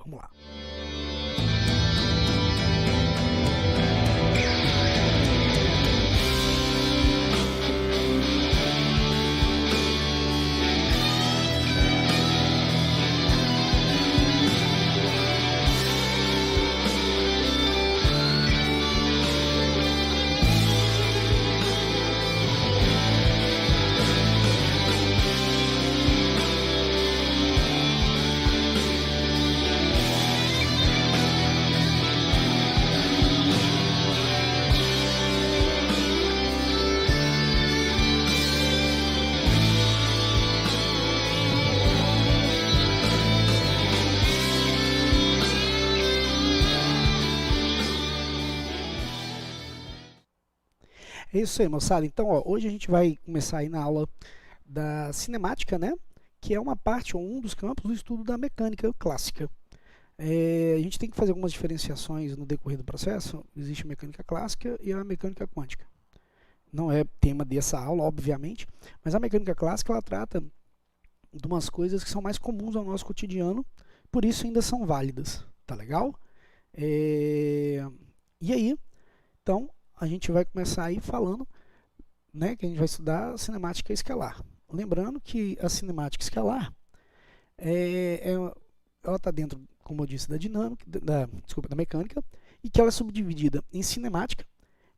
Vamos lá. É isso aí, moçada. Então, ó, hoje a gente vai começar aí na aula da cinemática, né? Que é uma parte ou um dos campos do estudo da mecânica clássica. A gente tem que fazer algumas diferenciações no decorrer do processo. Existe a mecânica clássica e a mecânica quântica. Não é tema dessa aula, obviamente, mas a mecânica clássica ela trata de umas coisas que são mais comuns ao nosso cotidiano, por isso ainda são válidas, tá legal? E aí, então, a gente vai começar aí falando, né, que a gente vai estudar a cinemática escalar. Lembrando que a cinemática escalar, ela está dentro, como eu disse, da dinâmica, da mecânica, e que ela é subdividida em cinemática,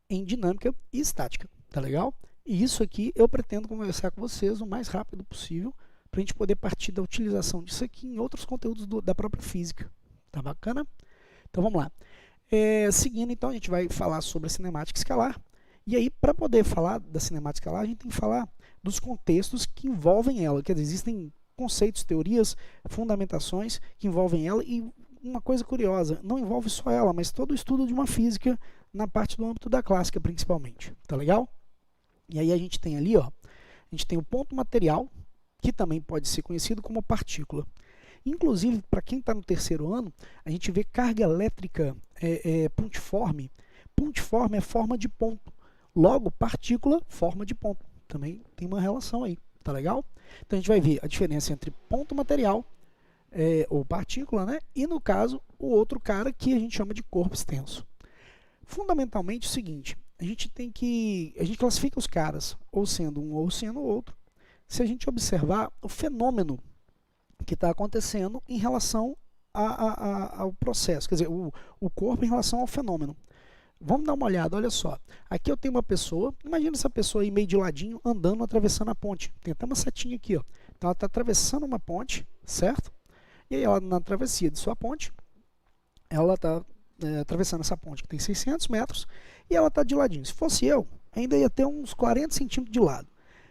em dinâmica e estática, tá legal? E isso aqui eu pretendo conversar com vocês o mais rápido possível, para a gente poder partir da utilização disso aqui em outros conteúdos da própria física. Tá bacana? Então vamos lá. Seguindo, então, a gente vai falar sobre a cinemática escalar. E aí, para poder falar da cinemática escalar, a gente tem que falar dos contextos que envolvem ela. Quer dizer, existem conceitos, teorias, fundamentações que envolvem ela. E uma coisa curiosa, não envolve só ela, mas todo o estudo de uma física na parte do âmbito da clássica, principalmente. Tá legal? E aí a gente tem ali, ó, a gente tem o ponto material, que também pode ser conhecido como partícula. Inclusive, para quem está no terceiro ano, a gente vê carga elétrica pontiforme. Pontiforme é forma de ponto. Logo, partícula, forma de ponto. Também tem uma relação aí, tá legal? Então a gente vai ver a diferença entre ponto material, ou partícula, né? E no caso, o outro cara que a gente chama de corpo extenso. Fundamentalmente é o seguinte, a gente classifica os caras ou sendo um ou sendo outro, se a gente observar o fenômeno que está acontecendo em relação ao processo, quer dizer, o corpo em relação ao fenômeno. Vamos dar uma olhada, olha só. Aqui eu tenho uma pessoa, imagina essa pessoa aí meio de ladinho, andando, atravessando a ponte. Tem até uma setinha aqui, ó. Então ela está atravessando uma ponte, certo? E aí ela, na travessia de sua ponte, ela está atravessando essa ponte que tem 600 metros e ela está de ladinho. Se fosse eu, ainda ia ter uns 40 centímetros de lado.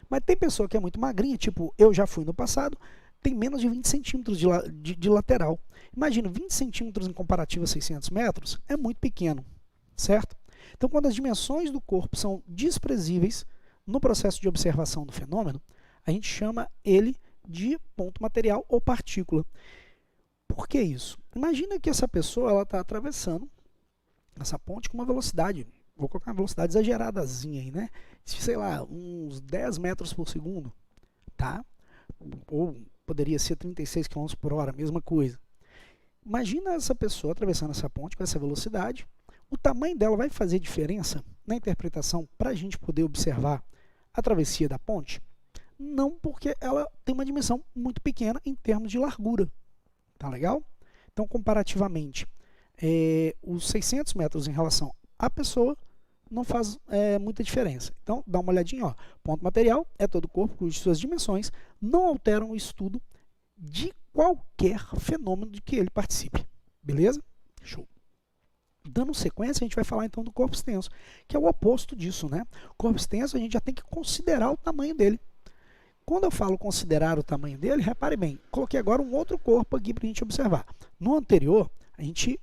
Mas tem pessoa que é muito magrinha, tipo eu já fui no passado, tem menos de 20 centímetros de lateral. Imagina, 20 centímetros em comparativo a 600 metros é muito pequeno, certo? Então, quando as dimensões do corpo são desprezíveis no processo de observação do fenômeno, a gente chama ele de ponto material ou partícula. Por que isso? Imagina que essa pessoa está atravessando essa ponte com uma velocidade, vou colocar uma velocidade exageradazinha aí, né? Sei lá, uns 10 metros por segundo, tá? Ou poderia ser 36 km por hora, mesma coisa. Imagina essa pessoa atravessando essa ponte com essa velocidade. O tamanho dela vai fazer diferença na interpretação para a gente poder observar a travessia da ponte? Não, porque ela tem uma dimensão muito pequena em termos de largura. Tá legal? Então, comparativamente, os 600 metros em relação à pessoa não faz muita diferença. Então, dá uma olhadinha, ó. Ponto material é todo o corpo cujas suas dimensões não alteram o estudo de qualquer fenômeno de que ele participe. Beleza? Show. Dando sequência, a gente vai falar então do corpo extenso, que é o oposto disso, né? O corpo extenso, a gente já tem que considerar o tamanho dele. Quando eu falo considerar o tamanho dele, repare bem, coloquei agora um outro corpo aqui para a gente observar. No anterior, a gente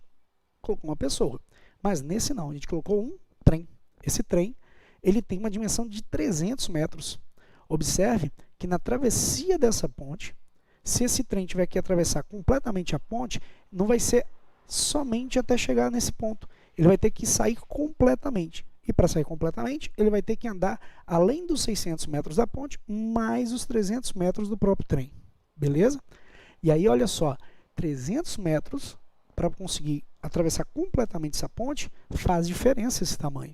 colocou uma pessoa, mas nesse não, a gente colocou um trem. Esse trem, ele tem uma dimensão de 300 metros. Observe que na travessia dessa ponte, se esse trem tiver que atravessar completamente a ponte, não vai ser somente até chegar nesse ponto. Ele vai ter que sair completamente. E para sair completamente, ele vai ter que andar além dos 600 metros da ponte, mais os 300 metros do próprio trem. Beleza? E aí, olha só, 300 metros para conseguir atravessar completamente essa ponte, faz diferença esse tamanho.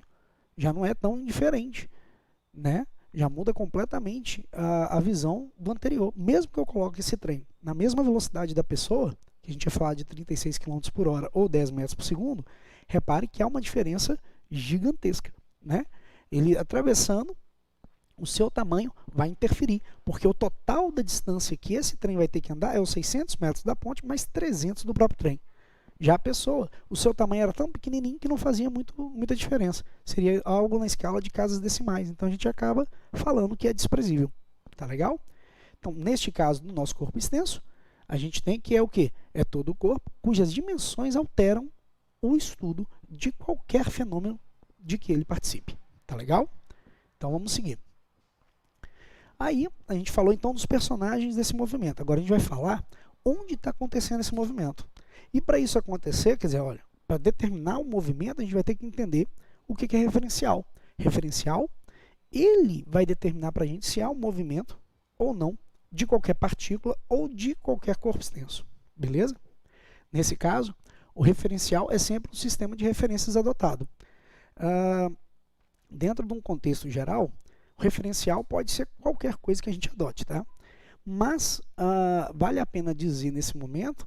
Já não é tão indiferente, né? Já muda completamente a visão do anterior. Mesmo que eu coloque esse trem na mesma velocidade da pessoa, que a gente ia falar de 36 km por hora ou 10 metros por segundo, repare que há uma diferença gigantesca, né? Ele atravessando, o seu tamanho vai interferir, porque o total da distância que esse trem vai ter que andar é os 600 metros da ponte mais 300 do próprio trem. Já a pessoa, o seu tamanho era tão pequenininho que não fazia muita diferença. Seria algo na escala de casas decimais. Então a gente acaba falando que é desprezível. Tá legal? Então, neste caso, no nosso corpo extenso, a gente tem que é o quê? É todo o corpo cujas dimensões alteram o estudo de qualquer fenômeno de que ele participe. Tá legal? Então vamos seguir. Aí a gente falou então dos personagens desse movimento. Agora a gente vai falar onde está acontecendo esse movimento. E para isso acontecer, quer dizer, olha, para determinar o movimento, a gente vai ter que entender o que é referencial. Referencial, ele vai determinar para a gente se há um movimento ou não de qualquer partícula ou de qualquer corpo extenso. Beleza? Nesse caso, o referencial é sempre um sistema de referências adotado. Dentro de um contexto geral, o referencial pode ser qualquer coisa que a gente adote, tá? Mas vale a pena dizer nesse momento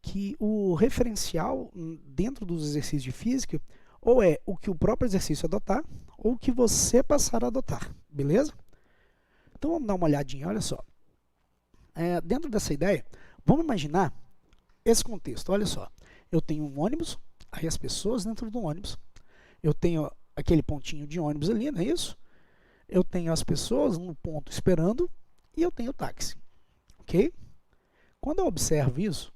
que o referencial dentro dos exercícios de física ou é o que o próprio exercício adotar ou o que você passar a adotar, beleza? Então vamos dar uma olhadinha, olha só. Dentro dessa ideia, vamos imaginar esse contexto, olha só. Eu tenho um ônibus, aí as pessoas dentro do ônibus. Eu tenho aquele pontinho de ônibus ali, não é isso? Eu tenho as pessoas no ponto esperando e eu tenho o táxi, ok? Quando eu observo isso,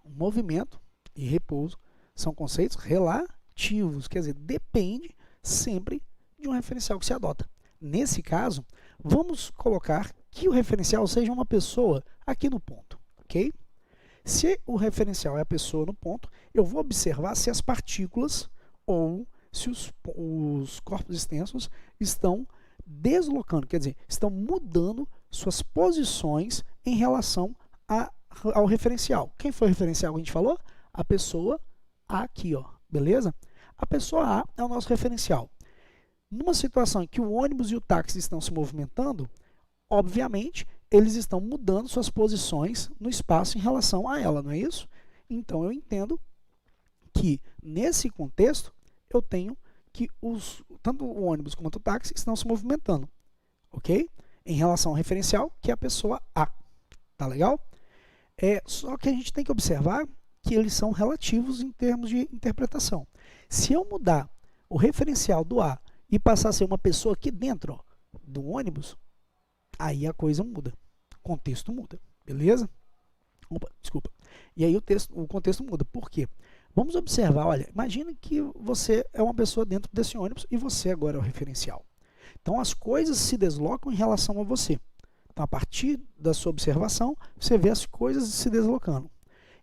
movimento e repouso são conceitos relativos, quer dizer, depende sempre de um referencial que se adota. Nesse caso, vamos colocar que o referencial seja uma pessoa aqui no ponto, ok? Se o referencial é a pessoa no ponto, eu vou observar se as partículas ou se os corpos extensos estão deslocando, quer dizer, estão mudando suas posições em relação ao referencial. Quem foi o referencial que a gente falou? A pessoa A aqui, ó, beleza? A pessoa A é o nosso referencial. Numa situação em que o ônibus e o táxi estão se movimentando, obviamente, eles estão mudando suas posições no espaço em relação a ela, não é isso? Então, eu entendo que, nesse contexto, eu tenho que tanto o ônibus quanto o táxi estão se movimentando, ok? Em relação ao referencial, que é a pessoa A. Tá legal? Só que a gente tem que observar que eles são relativos em termos de interpretação. Se eu mudar o referencial do A e passar a ser uma pessoa aqui dentro, ó, do ônibus, aí a coisa muda. O contexto muda, beleza? Opa, desculpa. E aí o contexto muda. Por quê? Vamos observar, olha, imagina que você é uma pessoa dentro desse ônibus e você agora é o referencial. Então as coisas se deslocam em relação a você. Então, a partir da sua observação, você vê as coisas se deslocando.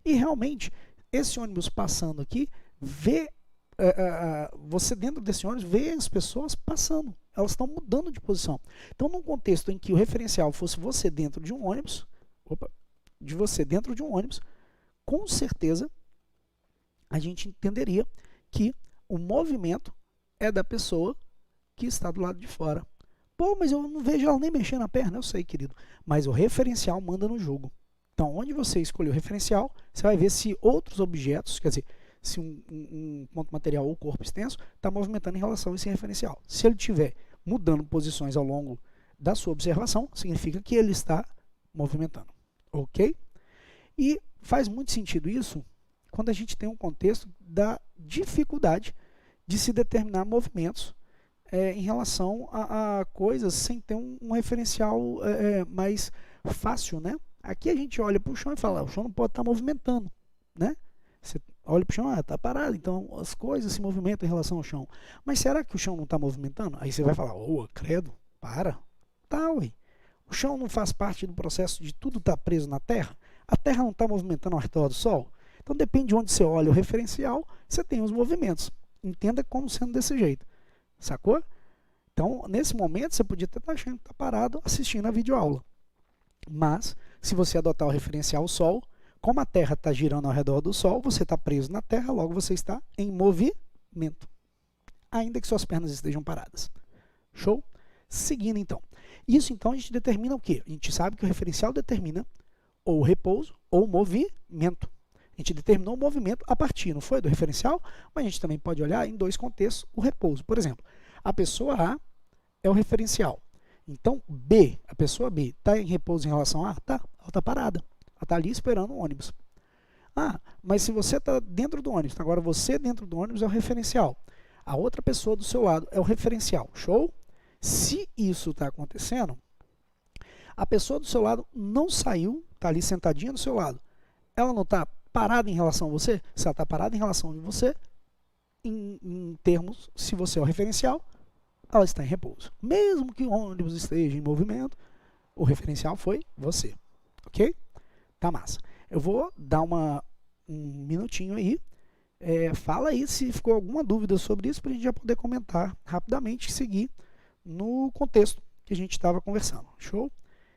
E realmente, esse ônibus passando aqui, você dentro desse ônibus vê as pessoas passando. Elas estão mudando de posição. Então, num contexto em que o referencial fosse você dentro de um ônibus, com certeza, a gente entenderia que o movimento é da pessoa que está do lado de fora. Pô, mas eu não vejo ela nem mexendo a perna. Eu sei, querido. Mas o referencial manda no jogo. Então, onde você escolheu o referencial, você vai ver se outros objetos, quer dizer, se um ponto material ou corpo extenso está movimentando em relação a esse referencial. Se ele estiver mudando posições ao longo da sua observação, significa que ele está movimentando. Ok? E faz muito sentido isso quando a gente tem um contexto da dificuldade de se determinar movimentos em relação a coisas sem ter um referencial mais fácil, né? Aqui a gente olha para o chão e fala, o chão não pode estar movimentando, né? Você olha para o chão, está parado, então as coisas se movimentam em relação ao chão. Mas será que o chão não está movimentando? Aí você vai falar, credo, para. Tá, ué. O chão não faz parte do processo de tudo estar preso na Terra? A Terra não está movimentando ao redor do Sol? Então depende de onde você olha o referencial, você tem os movimentos. Entenda como sendo desse jeito. Sacou? Então, nesse momento, você podia até estar achando que está parado assistindo a videoaula. Mas, se você adotar o referencial Sol, como a Terra está girando ao redor do Sol, você está preso na Terra, logo você está em movimento, ainda que suas pernas estejam paradas. Show? Seguindo então. Isso então a gente determina o quê? A gente sabe que o referencial determina ou o repouso ou o movimento. A gente determinou o movimento a partir, não foi, do referencial, mas a gente também pode olhar em dois contextos o repouso. Por exemplo, a pessoa A é o referencial. Então, B, a pessoa B, está em repouso em relação a A? Tá, ela está parada. Ela está ali esperando o ônibus. Ah, mas se você está dentro do ônibus, agora você dentro do ônibus é o referencial. A outra pessoa do seu lado é o referencial. Show? Se isso está acontecendo, a pessoa do seu lado não saiu, está ali sentadinha do seu lado. Ela não está parada em relação a você? Se ela está parada em relação a você, em termos, se você é o referencial, ela está em repouso. Mesmo que o ônibus esteja em movimento, o referencial foi você. Ok? Tá massa. Eu vou dar um minutinho aí. Fala aí se ficou alguma dúvida sobre isso, para a gente já poder comentar rapidamente e seguir no contexto que a gente estava conversando. Show?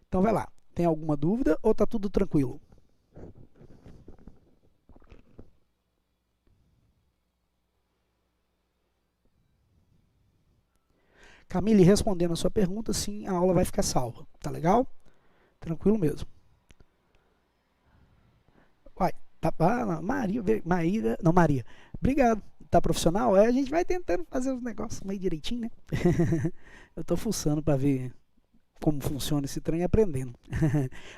Então vai lá. Tem alguma dúvida ou tá tudo tranquilo? Camille, respondendo a sua pergunta, sim, a aula vai ficar salva. Tá legal? Tranquilo mesmo. Uai, Maria. Obrigado. Tá profissional? A gente vai tentando fazer os negócios meio direitinho, né? Eu tô fuçando para ver como funciona esse trem e aprendendo.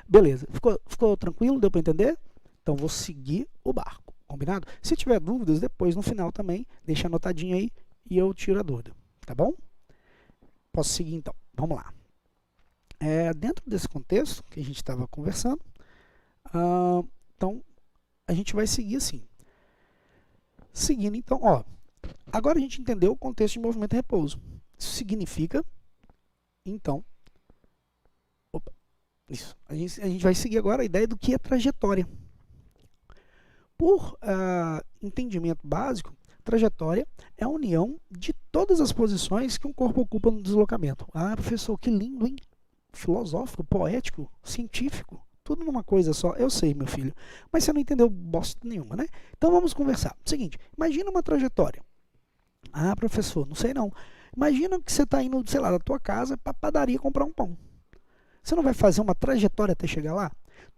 Beleza. Ficou tranquilo? Deu para entender? Então vou seguir o barco. Combinado? Se tiver dúvidas, depois no final também, deixa anotadinho aí e eu tiro a dúvida. Tá bom? Posso seguir então. Vamos lá. Dentro desse contexto que a gente estava conversando, então a gente vai seguir assim. Seguindo então, ó, agora a gente entendeu o contexto de movimento e repouso. Isso significa, então, isso, a gente vai seguir agora a ideia do que é trajetória. Por entendimento básico, trajetória é a união de todas as posições que um corpo ocupa no deslocamento. Ah, professor, que lindo, hein? Filosófico, poético, científico. Tudo numa coisa só. Eu sei, meu filho. Mas você não entendeu bosta nenhuma, né? Então vamos conversar. Seguinte, imagina uma trajetória. Ah, professor, não sei não. Imagina que você está indo, sei lá, da tua casa para a padaria comprar um pão. Você não vai fazer uma trajetória até chegar lá?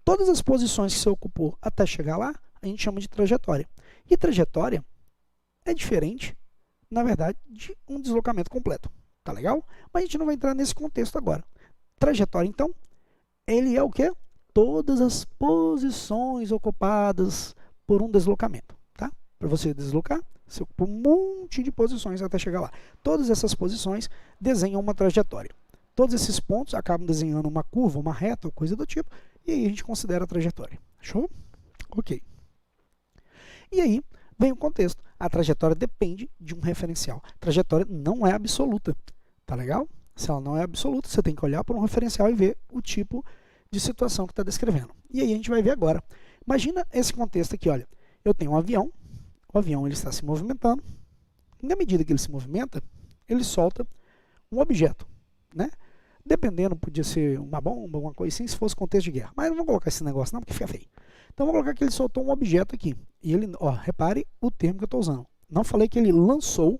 Todas as posições que você ocupou até chegar lá, a gente chama de trajetória. E trajetória é diferente, na verdade, de um deslocamento completo. Tá legal? Mas a gente não vai entrar nesse contexto agora. Trajetória, então, ele é o quê? Todas as posições ocupadas por um deslocamento. Tá? Para você deslocar, você ocupa um monte de posições até chegar lá. Todas essas posições desenham uma trajetória. Todos esses pontos acabam desenhando uma curva, uma reta, ou coisa do tipo, e aí a gente considera a trajetória. Show? Ok. E aí vem o contexto. A trajetória depende de um referencial. A trajetória não é absoluta. Tá legal? Se ela não é absoluta, você tem que olhar para um referencial e ver o tipo de situação que está descrevendo. E aí a gente vai ver agora. Imagina esse contexto aqui, olha. Eu tenho um avião, o avião ele está se movimentando, e na medida que ele se movimenta, ele solta um objeto, né? Dependendo, podia ser uma bomba, alguma coisa assim, se fosse contexto de guerra. Mas não vou colocar esse negócio não, porque fica feio. Então vou colocar que ele soltou um objeto aqui. E ele, ó, repare o termo que eu estou usando. Não falei que ele lançou,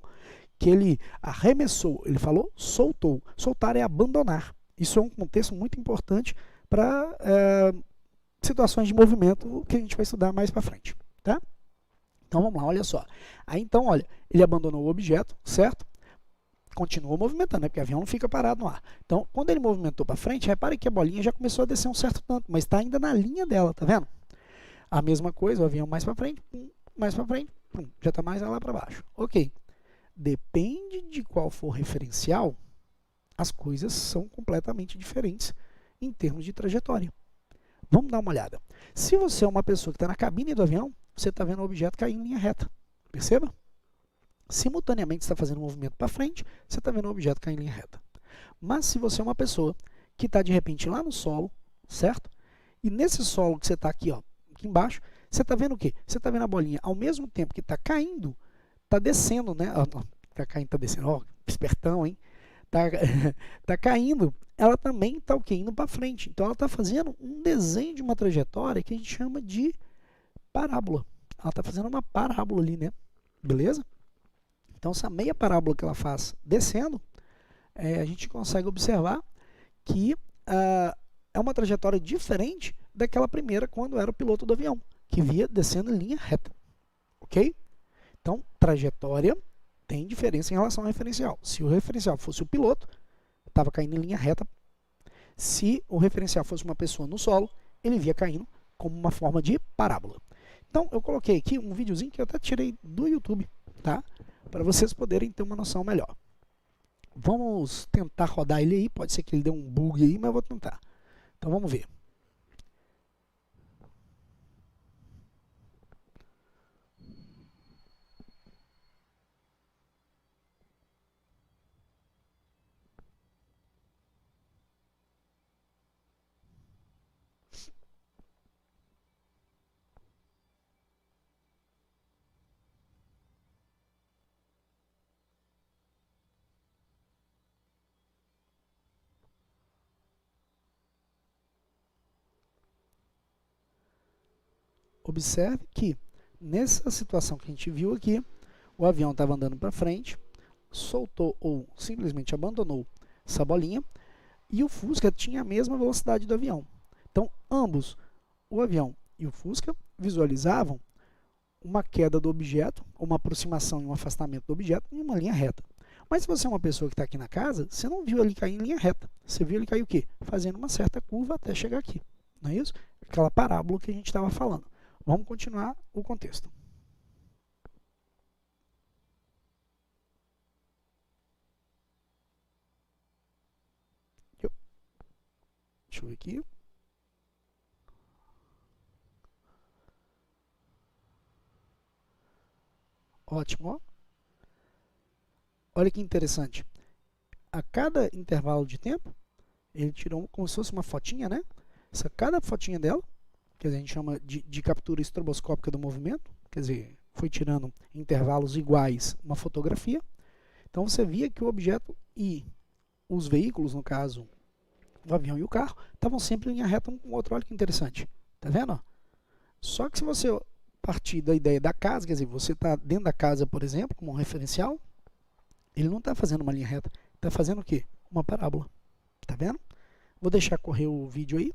que ele arremessou, ele falou soltou. Soltar é abandonar. Isso é um contexto muito importante para situações de movimento que a gente vai estudar mais para frente, tá? Então vamos lá, olha só. Aí então, olha, ele abandonou o objeto, certo? Continua movimentando, né? Porque o avião não fica parado no ar. Então, quando ele movimentou para frente, repare que a bolinha já começou a descer um certo tanto, mas está ainda na linha dela, tá vendo? A mesma coisa, o avião mais para frente, pum, já está mais lá para baixo. Ok. Depende de qual for o referencial, as coisas são completamente diferentes em termos de trajetória. Vamos dar uma olhada. Se você é uma pessoa que está na cabine do avião, você está vendo o objeto cair em linha reta. Perceba? Simultaneamente está fazendo um movimento para frente, você está vendo o objeto cair em linha reta. Mas se você é uma pessoa que está de repente lá no solo, certo? E nesse solo que você está aqui, ó, aqui embaixo, você está vendo o quê? Você está vendo a bolinha ao mesmo tempo que está caindo, está descendo, né? Está caindo, está descendo, ó, espertão, hein? tá, tá caindo, ela também está o quê? Indo para frente. Então ela está fazendo um desenho de uma trajetória que a gente chama de parábola. Ela está fazendo uma parábola ali, né? Beleza? Então essa meia parábola que ela faz descendo, a gente consegue observar que é uma trajetória diferente daquela primeira quando era o piloto do avião, que via descendo em linha reta. Ok? Então, trajetória tem diferença em relação ao referencial. Se o referencial fosse o piloto, estava caindo em linha reta. Se o referencial fosse uma pessoa no solo, ele via caindo como uma forma de parábola. Então, eu coloquei aqui um videozinho que eu até tirei do YouTube, tá? Para vocês poderem ter uma noção melhor. Vamos tentar rodar ele aí, pode ser que ele dê um bug aí, mas eu vou tentar. Então, vamos ver. Observe que nessa situação que a gente viu aqui, o avião estava andando para frente, soltou ou simplesmente abandonou essa bolinha e o Fusca tinha a mesma velocidade do avião. Então, ambos, o avião e o Fusca, visualizavam uma queda do objeto, uma aproximação e um afastamento do objeto em uma linha reta. Mas se você é uma pessoa que está aqui na casa, você não viu ele cair em linha reta. Você viu ele cair o quê? Fazendo uma certa curva até chegar aqui. Não é isso? Aquela parábola que a gente estava falando. Vamos continuar o contexto. Deixa eu ver aqui. Ótimo. Ó. Olha que interessante. A cada intervalo de tempo, ele tirou como se fosse uma fotinha, né? Cada fotinha dela, que a gente chama de captura estroboscópica do movimento, quer dizer, foi tirando em intervalos iguais uma fotografia. Então você via que o objeto e os veículos, no caso, o avião e o carro, estavam sempre em linha reta um com o outro. Olha que interessante. Tá vendo? Só que se você partir da ideia da casa, quer dizer, você está dentro da casa, por exemplo, como um referencial, ele não está fazendo uma linha reta, está fazendo o quê? Uma parábola. Tá vendo? Vou deixar correr o vídeo aí.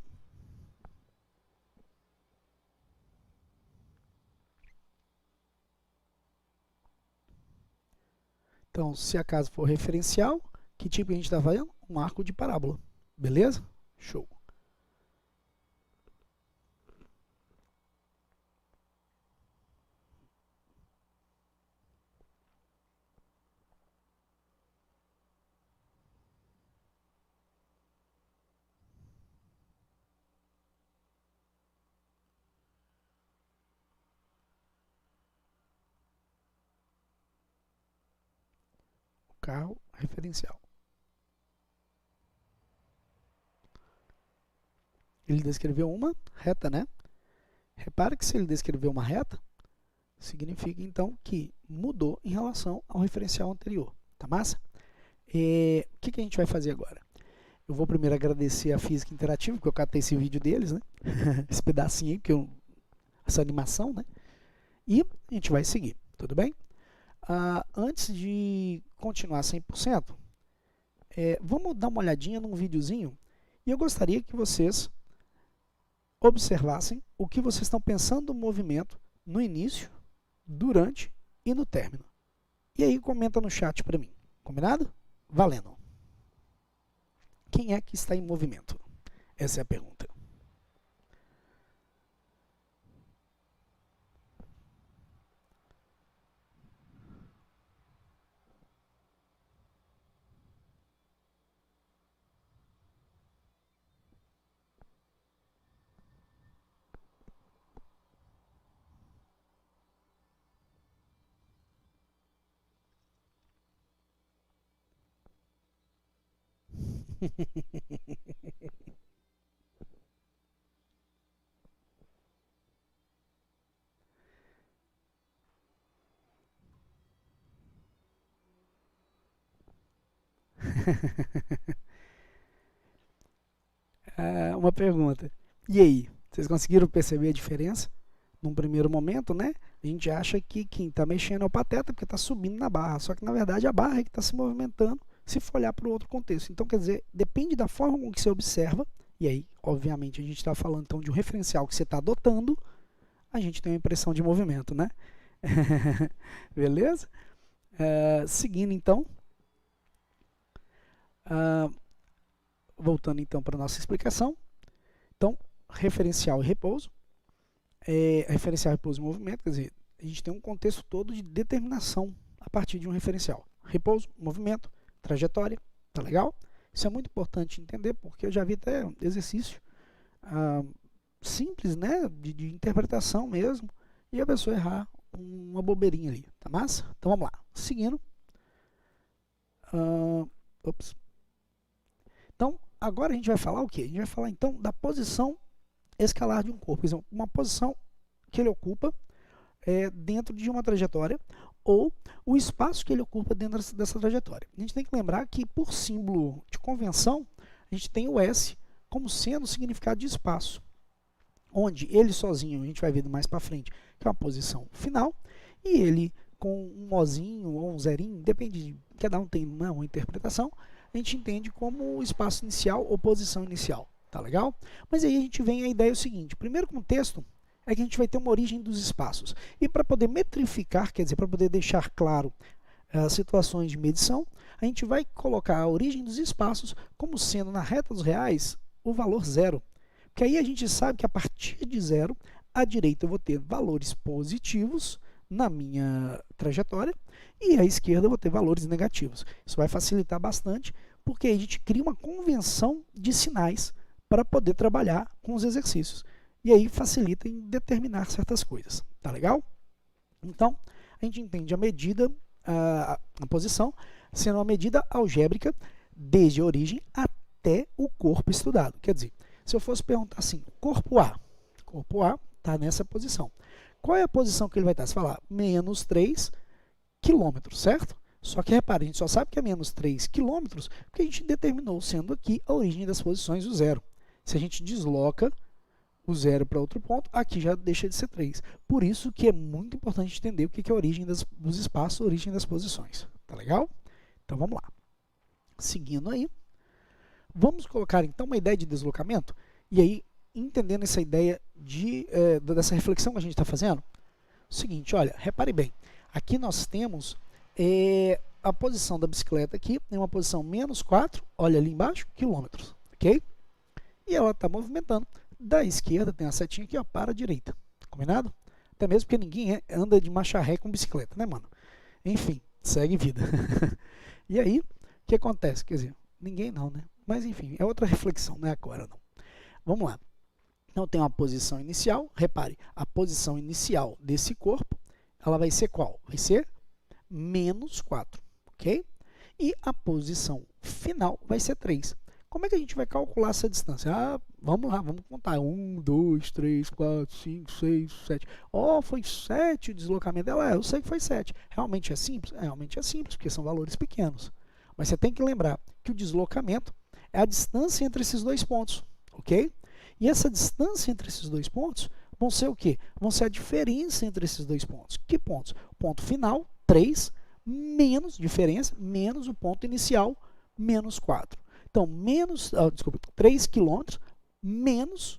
Então, se a casa for referencial, que tipo a gente está fazendo? Um arco de parábola. Beleza? Show. O carro referencial. Ele descreveu uma reta, né? Repara que se ele descreveu uma reta, significa então que mudou em relação ao referencial anterior. Tá massa? O que a gente vai fazer agora? Eu vou primeiro agradecer a Física Interativa, porque eu catei esse vídeo deles, né? Esse pedacinho aí, essa animação, né? E a gente vai seguir, tudo bem? Antes de continuar 100%, vamos dar uma olhadinha num videozinho e eu gostaria que vocês observassem o que vocês estão pensando do movimento no início, durante e no término. E aí comenta no chat para mim, combinado? Valendo! Quem é que está em movimento? Essa é a pergunta. Uma pergunta. E aí, vocês conseguiram perceber a diferença? Num primeiro momento, né? A gente acha que quem está mexendo é o pateta porque está subindo na barra, só que na verdade a barra é que está se movimentando se for olhar para o outro contexto. Então, quer dizer, depende da forma com que você observa, e aí, obviamente, a gente está falando então de um referencial que você está adotando, a gente tem uma impressão de movimento, né? Beleza? Seguindo então, voltando então para a nossa explicação. Então, referencial e repouso. Referencial, repouso e movimento, quer dizer, a gente tem um contexto todo de determinação a partir de um referencial. Repouso, movimento, trajetória, tá legal? Isso é muito importante entender, porque eu já vi até exercício simples, né, de interpretação mesmo, e a pessoa errar uma bobeirinha ali, tá massa? Então vamos lá, seguindo. Então, agora a gente vai falar o quê? A gente vai falar então da posição escalar de um corpo, por exemplo, uma posição que ele ocupa dentro de uma trajetória, ou o espaço que ele ocupa dentro dessa trajetória. A gente tem que lembrar que, por símbolo de convenção, a gente tem o S como sendo o significado de espaço, onde ele sozinho, a gente vai ver mais para frente, que é uma posição final, e ele com um ozinho ou um zerinho, depende de cada um tem uma interpretação, a gente entende como espaço inicial ou posição inicial. Tá legal? Mas aí a gente vem a ideia o seguinte, o primeiro contexto é que a gente vai ter uma origem dos espaços. E para poder metrificar, quer dizer, para poder deixar claro as situações de medição, a gente vai colocar a origem dos espaços como sendo na reta dos reais o valor zero. Porque aí a gente sabe que a partir de zero, à direita eu vou ter valores positivos na minha trajetória e à esquerda eu vou ter valores negativos. Isso vai facilitar bastante, porque aí a gente cria uma convenção de sinais para poder trabalhar com os exercícios. E aí facilita em determinar certas coisas. Tá legal? Então, a gente entende a medida, a posição, sendo uma medida algébrica desde a origem até o corpo estudado. Quer dizer, se eu fosse perguntar assim, corpo A está nessa posição. Qual é a posição que ele vai estar? Você falar, menos 3 quilômetros, certo? Só que repare, a gente só sabe que é menos 3 quilômetros porque a gente determinou sendo aqui a origem das posições do zero. Se a gente desloca o zero para outro ponto, aqui já deixa de ser 3. Por isso que é muito importante entender o que é a origem dos espaços, a origem das posições. Tá legal? Então vamos lá. Seguindo aí, vamos colocar então uma ideia de deslocamento, e aí entendendo essa ideia dessa reflexão que a gente está fazendo, o seguinte, olha, repare bem, aqui nós temos a posição da bicicleta aqui, em uma posição menos 4, olha ali embaixo, quilômetros, ok? E ela está movimentando. Da esquerda tem a setinha aqui, ó, para a direita. Combinado? Até mesmo porque ninguém anda de marcha ré com bicicleta, né, mano? Enfim, segue vida. E aí, o que acontece? Quer dizer, ninguém não, né? Mas enfim, é outra reflexão, não é agora não. Vamos lá. Então tem uma posição inicial. Repare, a posição inicial desse corpo, ela vai ser qual? Vai ser menos 4, ok? E a posição final vai ser 3. Como é que a gente vai calcular essa distância? Vamos lá, vamos contar. 1, 2, 3, 4, 5, 6, 7. Foi 7 o deslocamento dela. Eu sei que foi 7. Realmente é simples? Realmente é simples, porque são valores pequenos. Mas você tem que lembrar que o deslocamento é a distância entre esses dois pontos, ok? E essa distância entre esses dois pontos vão ser o quê? Vão ser a diferença entre esses dois pontos. Que pontos? O ponto final, 3, menos diferença, menos o ponto inicial, menos 4. Então, 3 quilômetros menos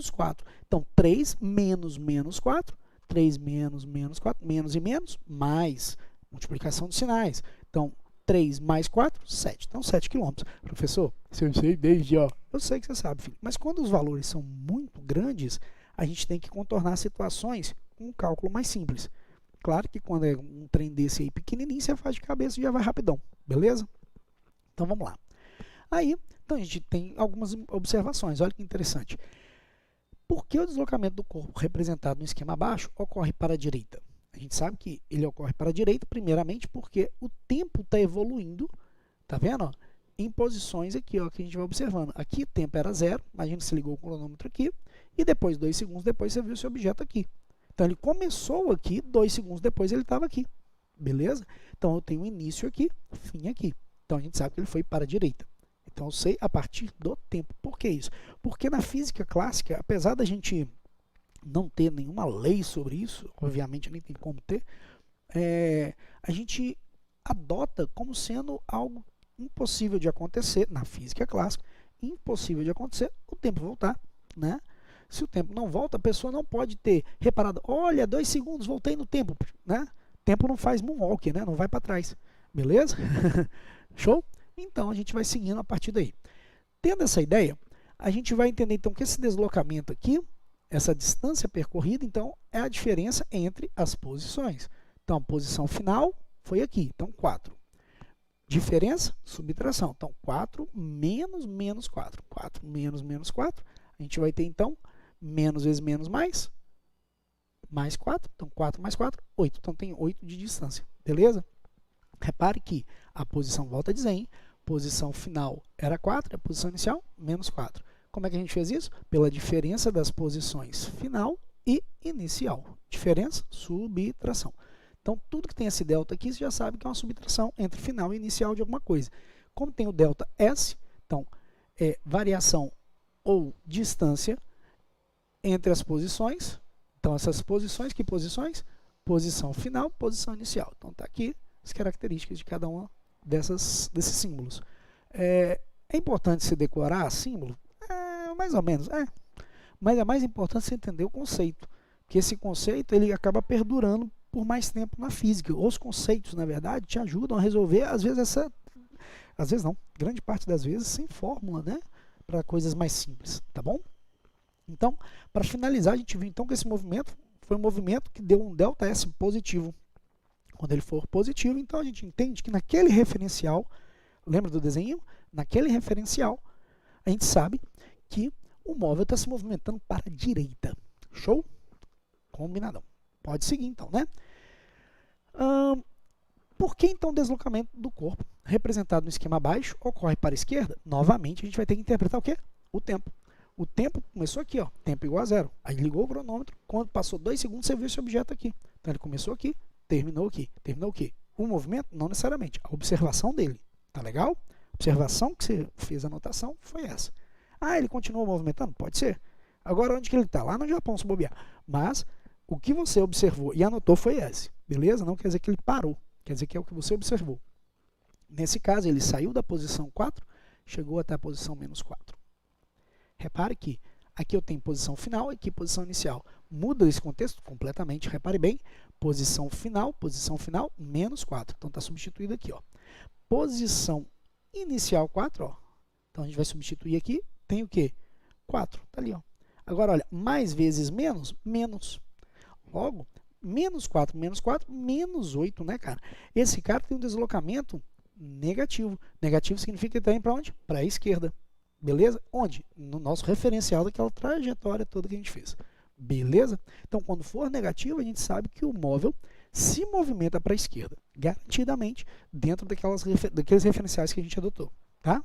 4. Então, 3 menos 4, 3 menos 4, menos e menos, mais multiplicação de sinais. Então, 3 mais 4, 7. Então, 7 quilômetros. Professor, se eu sei desde, ó. Eu sei que você sabe, filho. Mas quando os valores são muito grandes, a gente tem que contornar situações com um cálculo mais simples. Claro que quando é um trem desse aí pequenininho, você faz de cabeça e já vai rapidão. Beleza? Então, vamos lá. Aí, então a gente tem algumas observações, olha que interessante. Por que o deslocamento do corpo representado no esquema abaixo ocorre para a direita? A gente sabe que ele ocorre para a direita, primeiramente porque o tempo está evoluindo, tá vendo? Ó, em posições aqui, ó, que a gente vai observando. Aqui o tempo era 0, imagina se ligou o cronômetro aqui, e depois, 2 segundos depois, você viu esse objeto aqui. Então ele começou aqui, 2 segundos depois ele estava aqui, beleza? Então eu tenho início aqui, fim aqui. Então a gente sabe que ele foi para a direita. Então eu sei a partir do tempo. Por que isso? Porque na física clássica, apesar da gente não ter nenhuma lei sobre isso, obviamente nem tem como ter, a gente adota como sendo algo impossível de acontecer na física clássica, impossível de acontecer o tempo voltar, né? Se o tempo não volta, a pessoa não pode ter reparado, olha, 2 segundos, voltei no tempo, né? Tempo não faz moonwalk, né? Não vai para trás, beleza? Show? Então a gente vai seguindo a partir daí. Tendo essa ideia, a gente vai entender então que esse deslocamento aqui, essa distância percorrida, então, é a diferença entre as posições. Então, a posição final foi aqui, então 4. Diferença, subtração. Então, 4 menos menos 4. 4 menos menos 4. A gente vai ter, então, menos vezes menos mais 4. Então, 4 mais 4, 8. Então, tem 8 de distância. Beleza? Repare que a posição, volta a dizer, hein? Posição final era 4, a posição inicial, menos 4. Como é que a gente fez isso? Pela diferença das posições final e inicial. Diferença, subtração. Então, tudo que tem esse delta aqui, você já sabe que é uma subtração entre final e inicial de alguma coisa. Como tem o delta S, então, é variação ou distância entre as posições. Então, essas posições, que posições? Posição final, posição inicial. Então, está aqui as características de cada uma desses símbolos. É importante se decorar símbolo? Mais ou menos, mas é mais importante você entender o conceito, porque esse conceito ele acaba perdurando por mais tempo na física. Os conceitos, na verdade, te ajudam a resolver, às vezes não, grande parte das vezes sem fórmula, né, para coisas mais simples, tá bom? Então, para finalizar, a gente viu então que esse movimento foi um movimento que deu um delta S positivo. Quando ele for positivo, então a gente entende que naquele referencial, lembra do desenho? Naquele referencial, a gente sabe que o móvel está se movimentando para a direita. Show? Combinadão. Pode seguir então, né? Por que então o deslocamento do corpo, representado no esquema abaixo, ocorre para a esquerda? Novamente, a gente vai ter que interpretar o quê? O tempo. O tempo começou aqui, ó, tempo igual a 0. Aí ligou o cronômetro, quando passou 2 segundos, você viu esse objeto aqui. Então ele começou aqui, terminou aqui. Terminou o quê? O movimento? Não necessariamente. A observação dele. Tá legal? A observação que você fez a anotação foi essa. Ele continuou movimentando? Pode ser. Agora, onde que ele está? Lá no Japão, se bobear. Mas, o que você observou e anotou foi esse. Beleza? Não quer dizer que ele parou. Quer dizer que é o que você observou. Nesse caso, ele saiu da posição 4, chegou até a posição menos 4. Repare que aqui eu tenho posição final e aqui posição inicial. Muda esse contexto completamente. Repare bem. Posição final, menos 4. Então, está substituído aqui, ó. Posição inicial 4, ó. Então, a gente vai substituir aqui. Tem o quê? 4. Está ali, ó. Agora, olha, mais vezes menos, menos. Logo, menos 4, menos 8, né, cara? Esse cara tem um deslocamento negativo. Negativo significa que está indo para onde? Para a esquerda. Beleza? Onde? No nosso referencial daquela trajetória toda que a gente fez. Beleza? Então, quando for negativo, a gente sabe que o móvel se movimenta para a esquerda. Garantidamente, dentro daqueles referenciais que a gente adotou. Tá?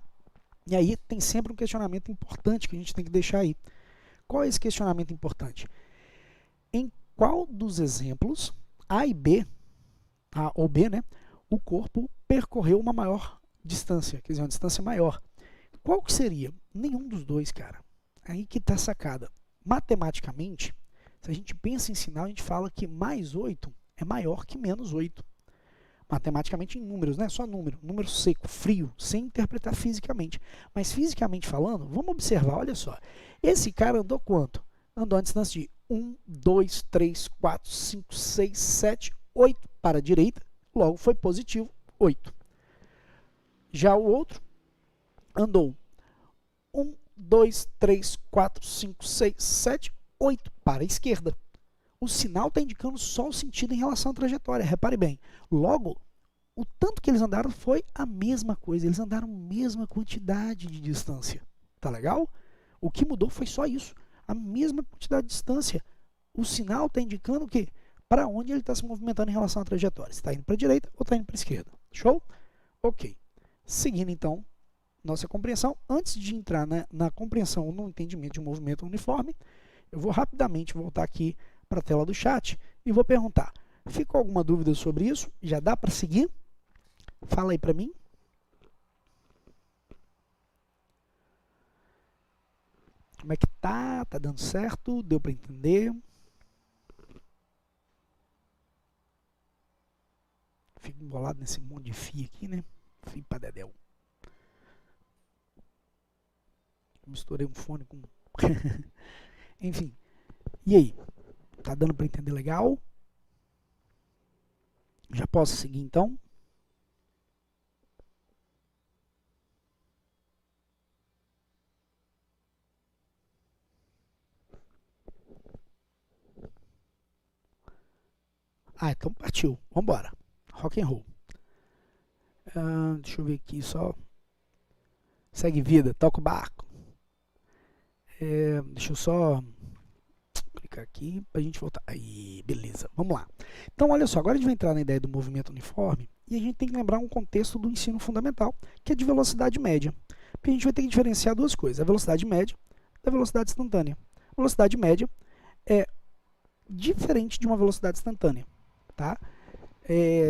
E aí tem sempre um questionamento importante que a gente tem que deixar aí. Qual é esse questionamento importante? Em qual dos exemplos, A e B, A ou B, né, o corpo percorreu uma maior distância, quer dizer, uma distância maior? Qual que seria? Nenhum dos dois, cara. Aí que está a sacada. Matematicamente, se a gente pensa em sinal, a gente fala que mais 8 é maior que menos 8. Matematicamente em números, né? Só número seco, frio, sem interpretar fisicamente. Mas fisicamente falando, vamos observar, olha só. Esse cara andou quanto? Andou a distância de 1, 2, 3, 4, 5, 6, 7, 8 para a direita, logo foi positivo, 8. Já o outro andou 1, 2, 3, 4, 5, 6, 7, 8 para a esquerda. O sinal está indicando só o sentido em relação à trajetória. Repare bem. Logo, o tanto que eles andaram foi a mesma coisa. Eles andaram a mesma quantidade de distância. Tá legal? O que mudou foi só isso. A mesma quantidade de distância. O sinal está indicando o quê? Para onde ele está se movimentando em relação à trajetória. Se está indo para a direita ou está indo para a esquerda. Show? Ok. Seguindo, então, nossa compreensão. Antes de entrar na compreensão ou no entendimento de um movimento uniforme, eu vou rapidamente voltar aqui para a tela do chat e vou perguntar, ficou alguma dúvida sobre isso? Já dá para seguir? Fala aí para mim. Como é que tá? Tá dando certo? Deu para entender? Fico embolado nesse monte de fio aqui, né? Fio pra dedéu. Misturei um fone com... Enfim. E aí? Tá dando para entender legal? Já posso seguir então? Ah, então partiu. Vambora. Rock and roll. Deixa eu ver aqui só. Segue vida, toca o barco. Deixa eu só clicar aqui pra gente voltar. Aí, beleza. Vamos lá. Então, olha só. Agora a gente vai entrar na ideia do movimento uniforme e a gente tem que lembrar um contexto do ensino fundamental, que é de velocidade média. Porque a gente vai ter que diferenciar duas coisas. A velocidade média da velocidade instantânea. A velocidade média é diferente de uma velocidade instantânea, tá?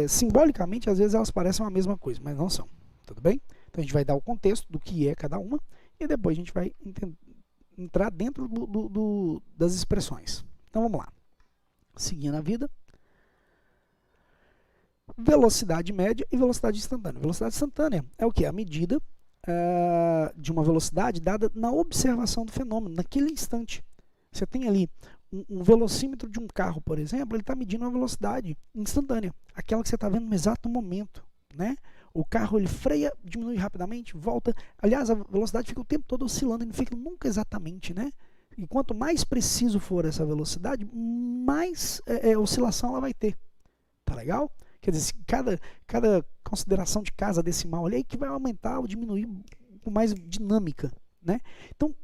Simbolicamente, às vezes elas parecem a mesma coisa, mas não são, tudo bem? Então a gente vai dar o contexto do que é cada uma e depois a gente vai entrar dentro das expressões. Então vamos lá. Seguindo a vida. Velocidade média e velocidade instantânea. Velocidade instantânea é o que? A medida de uma velocidade dada na observação do fenômeno, naquele instante. Você tem ali um velocímetro de um carro, por exemplo, ele está medindo uma velocidade instantânea, aquela que você está vendo no exato momento, né? O carro ele freia, diminui rapidamente, volta. Aliás, a velocidade fica o tempo todo oscilando, não fica nunca exatamente, né? E quanto mais preciso for essa velocidade, mais oscilação ela vai ter. Tá legal? Quer dizer, cada consideração de casa decimal ali é que vai aumentar ou diminuir com mais dinâmica, né? Então,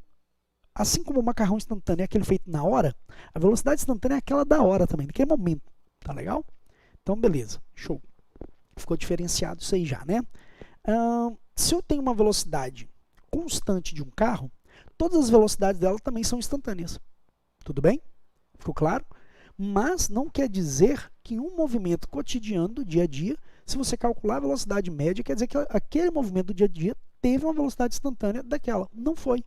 assim como o macarrão instantâneo é aquele feito na hora, a velocidade instantânea é aquela da hora também, naquele momento. Tá legal? Então, beleza. Show. Ficou diferenciado isso aí já, né? Se eu tenho uma velocidade constante de um carro, todas as velocidades dela também são instantâneas. Tudo bem? Ficou claro? Mas não quer dizer que em um movimento cotidiano do dia a dia, se você calcular a velocidade média, quer dizer que aquele movimento do dia a dia teve uma velocidade instantânea daquela. Não foi.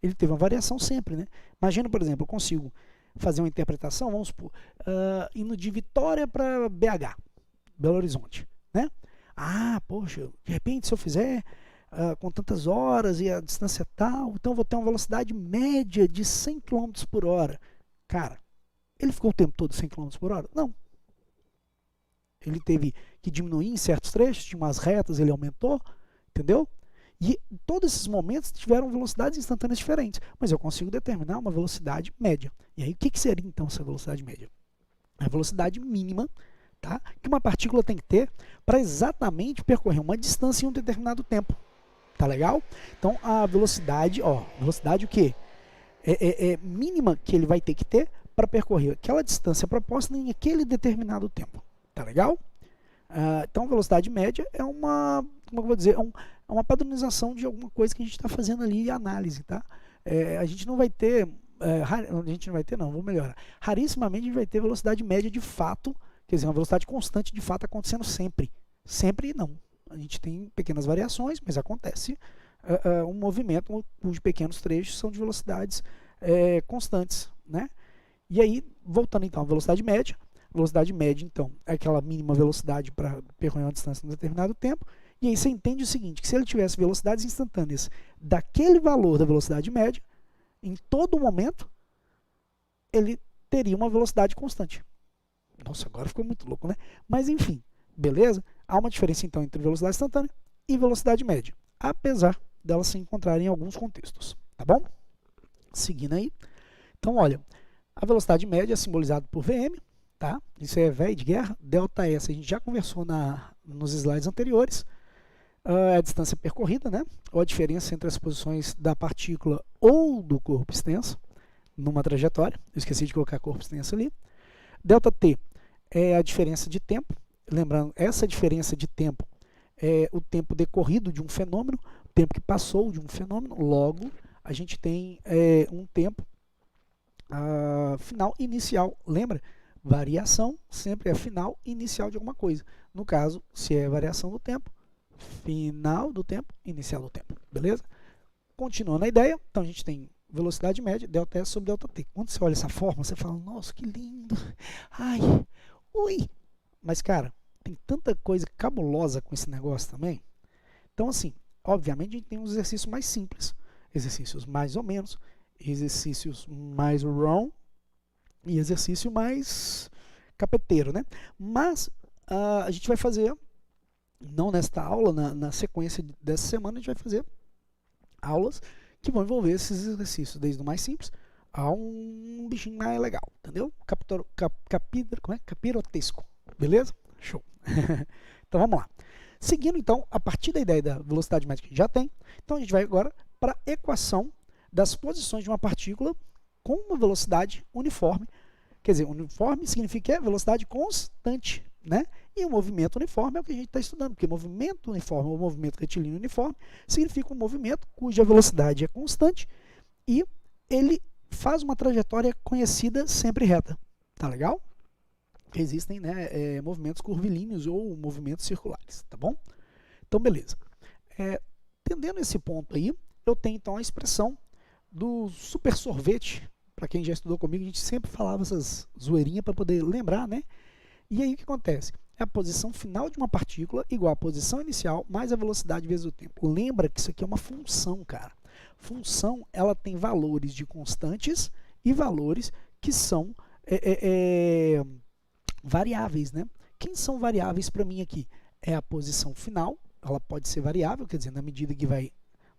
Ele teve uma variação sempre, né? Imagina, por exemplo, eu consigo fazer uma interpretação, vamos supor, indo de Vitória para BH, Belo Horizonte, né? Ah, poxa, de repente se eu fizer com tantas horas e a distância tal, então eu vou ter uma velocidade média de 100 km por hora. Cara, ele ficou o tempo todo 100 km por hora? Não. Ele teve que diminuir em certos trechos, tinha umas retas, ele aumentou, entendeu? E todos esses momentos tiveram velocidades instantâneas diferentes, mas eu consigo determinar uma velocidade média. E aí, o que seria então essa velocidade média? A velocidade mínima, tá, que uma partícula tem que ter para exatamente percorrer uma distância em um determinado tempo. Tá legal? Então, a velocidade, velocidade o quê? É mínima que ele vai ter que ter para percorrer aquela distância proposta em aquele determinado tempo. Tá legal? Então, a velocidade média é uma, como eu vou dizer, é uma padronização de alguma coisa que a gente está fazendo ali em análise, tá? A gente não vai ter, vou melhorar. Rarissimamente a gente vai ter velocidade média de fato, quer dizer, uma velocidade constante de fato acontecendo sempre. Sempre não. A gente tem pequenas variações, mas acontece um movimento cujos pequenos trechos são de velocidades constantes, né? E aí, voltando então à velocidade média. Velocidade média, então, é aquela mínima velocidade para percorrer uma distância em um determinado tempo. E aí você entende o seguinte, que se ele tivesse velocidades instantâneas daquele valor da velocidade média, em todo momento, ele teria uma velocidade constante. Nossa, agora ficou muito louco, né? Mas enfim, beleza? Há uma diferença, então, entre velocidade instantânea e velocidade média, apesar delas se encontrarem em alguns contextos, tá bom? Seguindo aí. Então, olha, a velocidade média é simbolizada por Vm, tá? Isso é velho de guerra. ΔS a gente já conversou nos slides anteriores. É a distância percorrida, né? Ou a diferença entre as posições da partícula ou do corpo extenso numa trajetória. Eu esqueci de colocar corpo extenso ali. ΔT é a diferença de tempo. Lembrando, essa diferença de tempo é o tempo decorrido de um fenômeno, o tempo que passou de um fenômeno. Logo, a gente tem um tempo final inicial. Lembra? Variação sempre é final inicial de alguma coisa. No caso, se é variação do tempo, final do tempo, inicial do tempo. Beleza? Continuando a ideia, então a gente tem velocidade média, ΔS sobre ΔT. Quando você olha essa forma, você fala, nossa, que lindo. Ai, ui. Mas, cara, tem tanta coisa cabulosa com esse negócio também. Então, assim, obviamente a gente tem uns exercícios mais simples, exercícios mais ou menos, exercícios mais wrong e exercício mais capeteiro, né? Mas a gente vai fazer, não nesta aula, na sequência dessa semana, a gente vai fazer aulas que vão envolver esses exercícios, desde o mais simples a um bichinho mais legal, entendeu? Capirotesco, beleza? Show! Então vamos lá. Seguindo então, a partir da ideia da velocidade média que a gente já tem, então a gente vai agora para a equação das posições de uma partícula com uma velocidade uniforme. Quer dizer, uniforme significa que é velocidade constante, né? E o movimento uniforme é o que a gente está estudando, porque movimento uniforme ou movimento retilíneo uniforme significa um movimento cuja velocidade é constante e ele faz uma trajetória conhecida sempre reta. Tá legal? Existem, né, movimentos curvilíneos ou movimentos circulares, tá bom? Então, beleza. Entendendo esse ponto aí, eu tenho então a expressão do super sorvete. Para quem já estudou comigo, a gente sempre falava essas zoeirinhas para poder lembrar, né? E aí o que acontece? É a posição final de uma partícula igual a posição inicial mais a velocidade vezes o tempo. Lembra que isso aqui é uma função, cara. Função, ela tem valores de constantes e valores que são variáveis, né? Quem são variáveis para mim aqui? É a posição final, ela pode ser variável, quer dizer, na medida que vai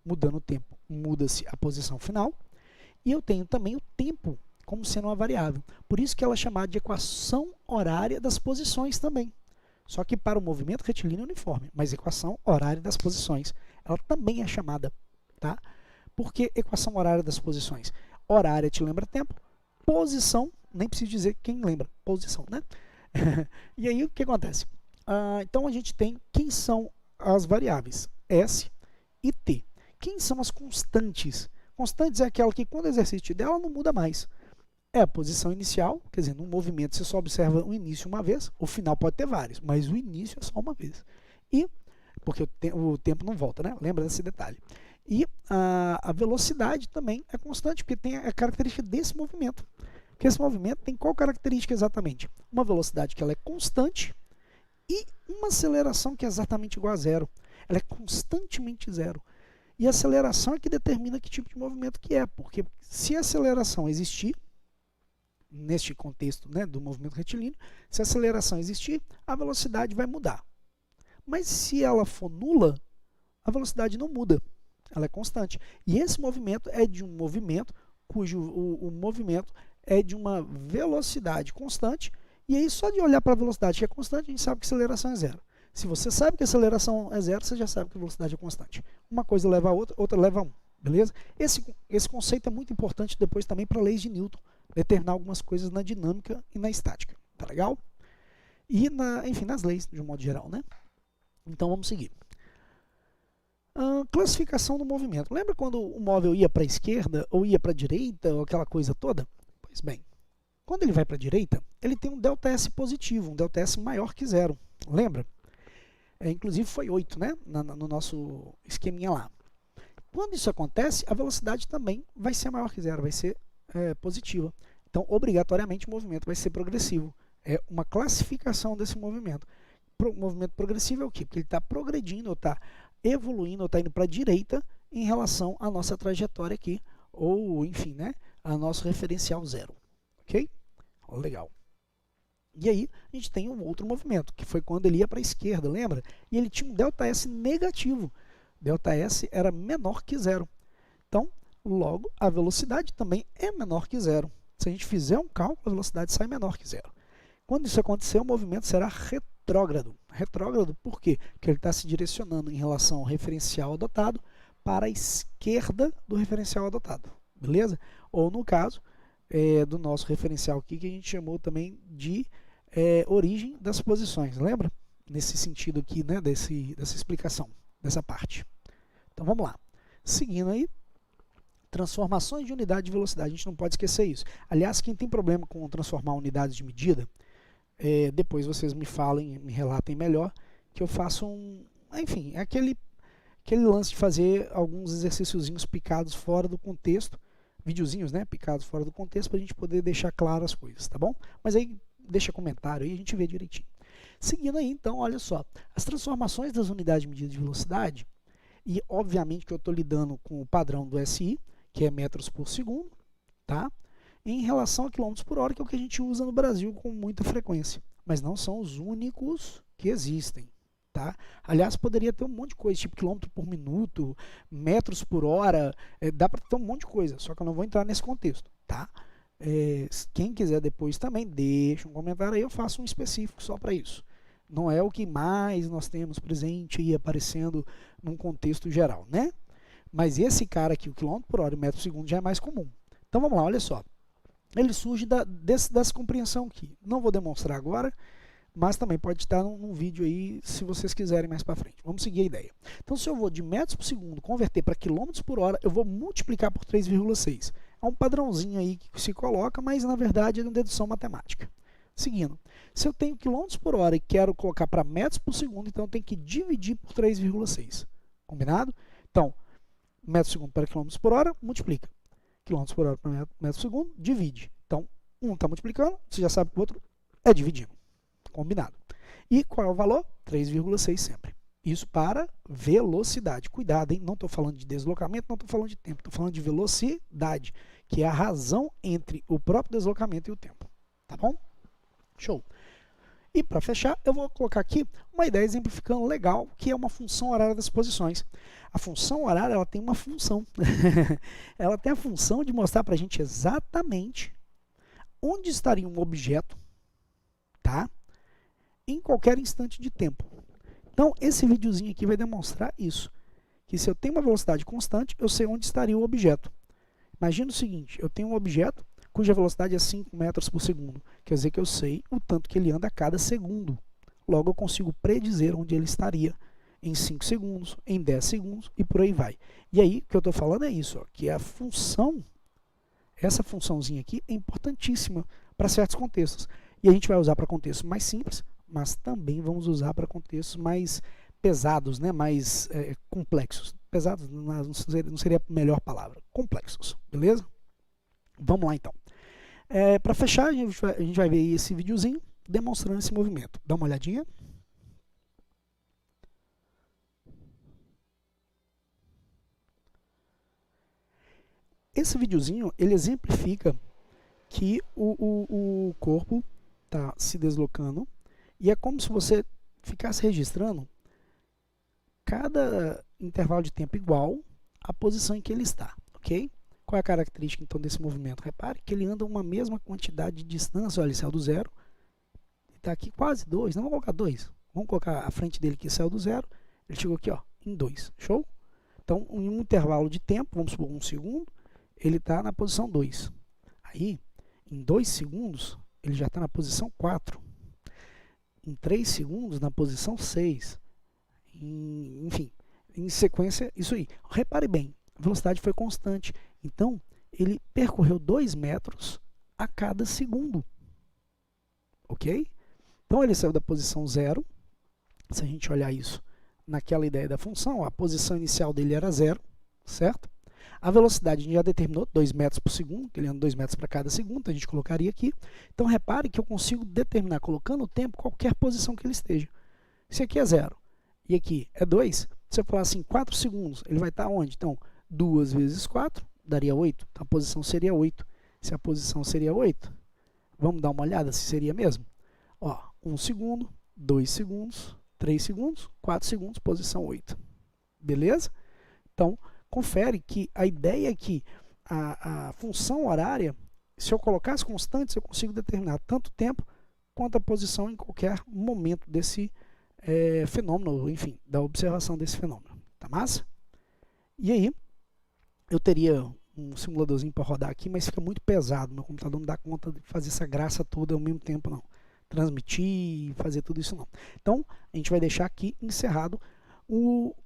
mudando o tempo, muda-se a posição final. E eu tenho também o tempo como sendo uma variável. Por isso que ela é chamada de equação horária das posições também. Só que para o movimento retilíneo uniforme, mas equação horária das posições, ela também é chamada, tá? Por que equação horária das posições? Horária te lembra tempo, posição, nem preciso dizer quem lembra, posição, né? E aí o que acontece? Então a gente tem quem são as variáveis, S e T. Quem são as constantes? Constantes é aquela que quando o exercício dela não muda mais. É a posição inicial, quer dizer, no movimento você só observa o início uma vez, o final pode ter vários, mas o início é só uma vez. E, porque o tempo não volta, né? Lembra desse detalhe. E a velocidade também é constante, porque tem a característica desse movimento. Porque esse movimento tem qual característica exatamente? Uma velocidade que ela é constante e uma aceleração que é exatamente igual a zero. Ela é constantemente zero. E a aceleração é que determina que tipo de movimento que é, porque se a aceleração existir, neste contexto, né, do movimento retilíneo, se a aceleração existir, a velocidade vai mudar. Mas se ela for nula, a velocidade não muda, ela é constante. E esse movimento é de um movimento cujo o movimento é de uma velocidade constante, e aí só de olhar para a velocidade que é constante, a gente sabe que a aceleração é zero. Se você sabe que a aceleração é zero, você já sabe que a velocidade é constante. Uma coisa leva a outra, outra leva a um. Beleza? Esse conceito é muito importante depois também para leis de Newton, determinar algumas coisas na dinâmica e na estática. Tá legal? E, enfim, nas leis, de um modo geral, né? Então, vamos seguir. Classificação do movimento. Lembra quando o móvel ia para a esquerda, ou ia para a direita, ou aquela coisa toda? Pois bem, quando ele vai para a direita, ele tem um ΔS positivo, um ΔS maior que zero. Lembra? Inclusive foi 8, né? No nosso esqueminha lá. Quando isso acontece, a velocidade também vai ser maior que zero, vai ser positiva. Então, obrigatoriamente, o movimento vai ser progressivo. É uma classificação desse movimento. O movimento progressivo é o quê? Porque ele está progredindo, ou está evoluindo, ou está indo para a direita em relação à nossa trajetória aqui, ou, enfim, né, a nosso referencial zero. Ok? Legal. E aí, a gente tem um outro movimento, que foi quando ele ia para a esquerda, lembra? E ele tinha um ΔS negativo. ΔS era menor que zero. Então, logo, a velocidade também é menor que zero. Se a gente fizer um cálculo, a velocidade sai menor que zero. Quando isso acontecer, o movimento será retrógrado. Retrógrado por quê? Porque ele está se direcionando em relação ao referencial adotado para a esquerda do referencial adotado. Beleza? Ou no caso do nosso referencial aqui, que a gente chamou também de origem das posições. Lembra? Nesse sentido aqui, né, dessa explicação, dessa parte. Então vamos lá. Seguindo aí, transformações de unidade de velocidade. A gente não pode esquecer isso. Aliás, quem tem problema com transformar unidades de medida, depois vocês me falem, me relatem melhor, que eu faço enfim, aquele lance de fazer alguns exercíciozinhos picados fora do contexto, videozinhos, né, picados fora do contexto para a gente poder deixar claras as coisas, tá bom? Mas aí deixa comentário aí, a gente vê direitinho. Seguindo aí, então, olha só, as transformações das unidades de medida de velocidade, e obviamente que eu estou lidando com o padrão do SI, que é metros por segundo, tá? Em relação a quilômetros por hora, que é o que a gente usa no Brasil com muita frequência, mas não são os únicos que existem, tá? Aliás, poderia ter um monte de coisa, tipo quilômetro por minuto, metros por hora, dá para ter um monte de coisa, só que eu não vou entrar nesse contexto, tá? Quem quiser depois também, deixa um comentário aí, eu faço um específico só para isso. Não é o que mais nós temos presente e aparecendo num contexto geral, né? Mas esse cara aqui, o quilômetro por hora e metro por segundo, já é mais comum. Então vamos lá, olha só. Ele surge dessa compreensão aqui. Não vou demonstrar agora, mas também pode estar num vídeo aí, se vocês quiserem mais para frente. Vamos seguir a ideia. Então, se eu vou de metros por segundo converter para quilômetros por hora, eu vou multiplicar por 3,6. É um padrãozinho aí que se coloca, mas na verdade é uma dedução matemática. Seguindo, se eu tenho quilômetros por hora e quero colocar para metros por segundo, então eu tenho que dividir por 3,6. Combinado? Então, metros por segundo para quilômetros por hora, multiplica. Quilômetros por hora para metros por segundo, divide. Então, um está multiplicando, você já sabe que o outro é dividindo. Combinado. E qual é o valor? 3,6 sempre. Isso para velocidade. Cuidado, hein? Não estou falando de deslocamento, não estou falando de tempo. Estou falando de velocidade, que é a razão entre o próprio deslocamento e o tempo. Tá bom? Show. E para fechar, eu vou colocar aqui uma ideia exemplificando legal, que é uma função horária das posições. A função horária, ela tem uma função. Ela tem a função de mostrar para a gente exatamente onde estaria um objeto, tá? Em qualquer instante de tempo. Então, esse videozinho aqui vai demonstrar isso. Que se eu tenho uma velocidade constante, eu sei onde estaria o objeto. Imagina o seguinte, eu tenho um objeto cuja velocidade é 5 metros por segundo. Quer dizer que eu sei o tanto que ele anda a cada segundo. Logo, eu consigo predizer onde ele estaria em 5 segundos, em 10 segundos e por aí vai. E aí, o que eu estou falando é isso, ó, que a função, essa funçãozinha aqui é importantíssima para certos contextos. E a gente vai usar para contextos mais simples, mas também vamos usar para contextos mais pesados, né? Mais complexos. Pesados não seria a melhor palavra. Complexos, beleza? Vamos lá então. Para fechar, a gente vai ver esse videozinho demonstrando esse movimento. Dá uma olhadinha. Esse videozinho, ele exemplifica que o corpo está se deslocando e é como se você ficasse registrando cada intervalo de tempo igual à posição em que ele está, ok? Qual é a característica então desse movimento? Repare que ele anda uma mesma quantidade de distância, olha, ele saiu do zero, está aqui quase 2, não vamos colocar 2, vamos colocar a frente dele que saiu do zero, ele chegou aqui ó, em 2, show? Então, em um intervalo de tempo, vamos supor 1 segundo, ele está na posição 2. Aí, em 2 segundos, ele já está na posição 4. Em 3 segundos, na posição 6. Enfim, em sequência, isso aí. Repare bem, a velocidade foi constante. Então, ele percorreu 2 metros a cada segundo. Ok? Então, ele saiu da posição 0. Se a gente olhar isso naquela ideia da função, a posição inicial dele era 0, certo? A velocidade a gente já determinou, 2 metros por segundo, que ele anda 2 metros para cada segundo, a gente colocaria aqui. Então, repare que eu consigo determinar, colocando o tempo, qualquer posição que ele esteja. Se aqui é 0 e aqui é 2, se eu falar assim, 4 segundos, ele vai estar onde? Então, 2 vezes 4 daria 8. Então, a posição seria 8. Se a posição seria 8, vamos dar uma olhada se seria mesmo? Ó, 1 segundo, 2 segundos, 3 segundos, 4 segundos, posição 8. Beleza? Então, confere que a ideia é que a função horária, se eu colocar as constantes, eu consigo determinar tanto tempo quanto a posição em qualquer momento desse fenômeno, enfim, da observação desse fenômeno. Tá massa? E aí, eu teria um simuladorzinho para rodar aqui, mas fica muito pesado. Meu computador não dá conta de fazer essa graça toda ao mesmo tempo, não. Transmitir, fazer tudo isso, não. Então, a gente vai deixar aqui encerrado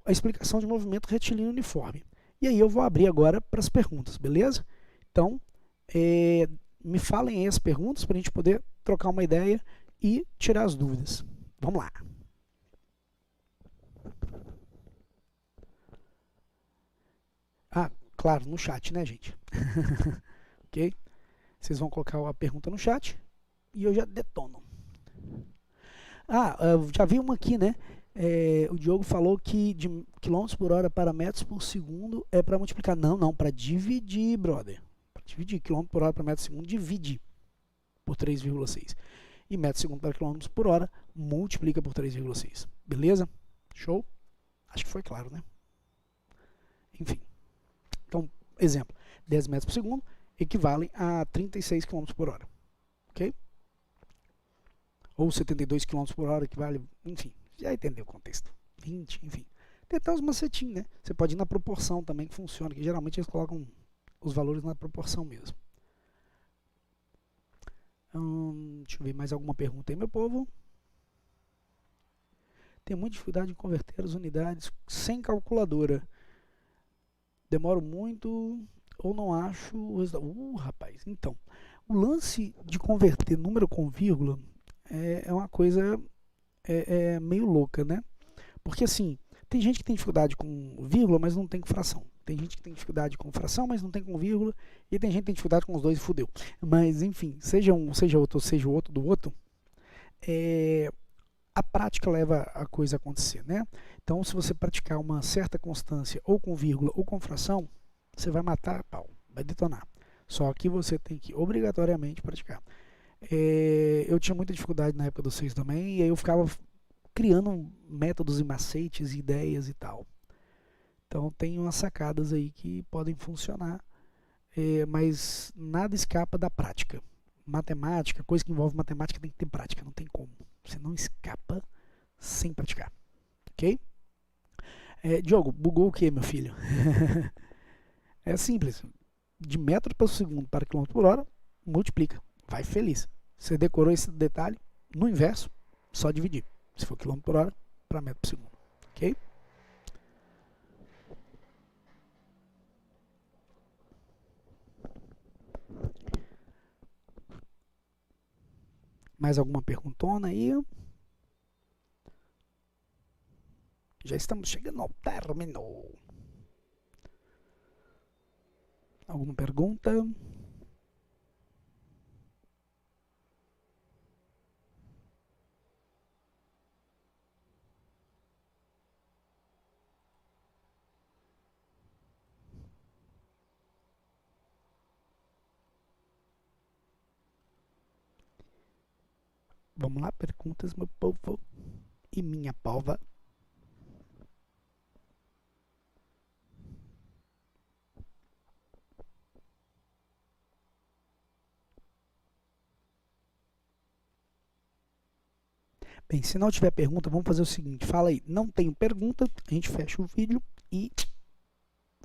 a explicação de movimento retilíneo uniforme. E aí eu vou abrir agora para as perguntas, beleza? Então, me falem aí as perguntas para a gente poder trocar uma ideia e tirar as dúvidas. Vamos lá. claro, no chat, né, gente? Ok? Vocês vão colocar a pergunta no chat e eu já detono. Já vi uma aqui, né? O Diogo falou que de quilômetros por hora para metros por segundo é para multiplicar. Não, para dividir, brother. Para dividir quilômetro por hora para metro por segundo, divide por 3,6. E metro por segundo para quilômetros por hora, multiplica por 3,6. Beleza? Show? Acho que foi claro, né? Enfim. Então, exemplo. 10 metros por segundo equivalem a 36 km por hora. Ok? Ou 72 km por hora equivale, enfim, já entendeu o contexto. 20, enfim. Tem até os macetinhos, né? Você pode ir na proporção também, que funciona, que geralmente eles colocam os valores na proporção mesmo. Deixa eu ver mais alguma pergunta aí, meu povo. Tenho muita dificuldade em converter as unidades sem calculadora. Demoro muito ou não acho o resultado. Rapaz, então, o lance de converter número com vírgula é uma coisa meio louca, né? Porque assim, tem gente que tem dificuldade com vírgula, mas não tem com fração. Tem gente que tem dificuldade com fração, mas não tem com vírgula. E tem gente que tem dificuldade com os dois e fudeu. Mas enfim, seja um, seja outro, ou seja o outro do outro, a prática leva a coisa a acontecer, né? Então, se você praticar uma certa constância, ou com vírgula, ou com fração, você vai matar a pau, vai detonar. Só que você tem que obrigatoriamente praticar. Eu tinha muita dificuldade na época do 6 também, e aí eu ficava criando métodos e macetes, ideias e tal. Então tem umas sacadas aí que podem funcionar, mas nada escapa da prática. Matemática, coisa que envolve matemática tem que ter prática, não tem como. Você não escapa sem praticar. Ok? Diogo, bugou o que, meu filho? É simples. De metro por segundo para quilômetro por hora, multiplica. Vai feliz. Você decorou esse detalhe, no inverso, só dividir. Se for quilômetro por hora, para metro por segundo. Ok? Mais alguma perguntona aí? Já estamos chegando ao término. Alguma pergunta? Vamos lá, perguntas, meu povo e minha pova. Bem, se não tiver pergunta, vamos fazer o seguinte. Fala aí, não tenho pergunta, a gente fecha o vídeo e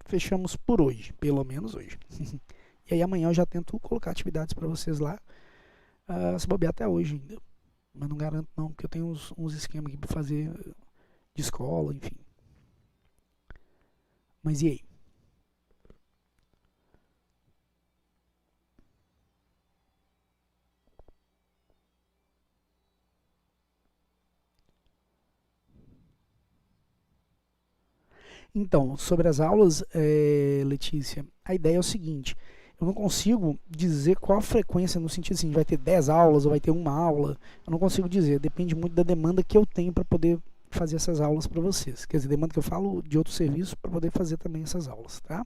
fechamos por hoje, pelo menos hoje. E aí amanhã eu já tento colocar atividades para vocês lá, se bobear até hoje ainda. Mas não garanto não, porque eu tenho uns esquemas aqui para fazer de escola, enfim. Mas e aí? Então, sobre as aulas, Letícia, a ideia é o seguinte, eu não consigo dizer qual a frequência, no sentido assim, vai ter 10 aulas ou vai ter uma aula, eu não consigo dizer, depende muito da demanda que eu tenho para poder fazer essas aulas para vocês, quer dizer, demanda que eu falo de outro serviço para poder fazer também essas aulas, tá?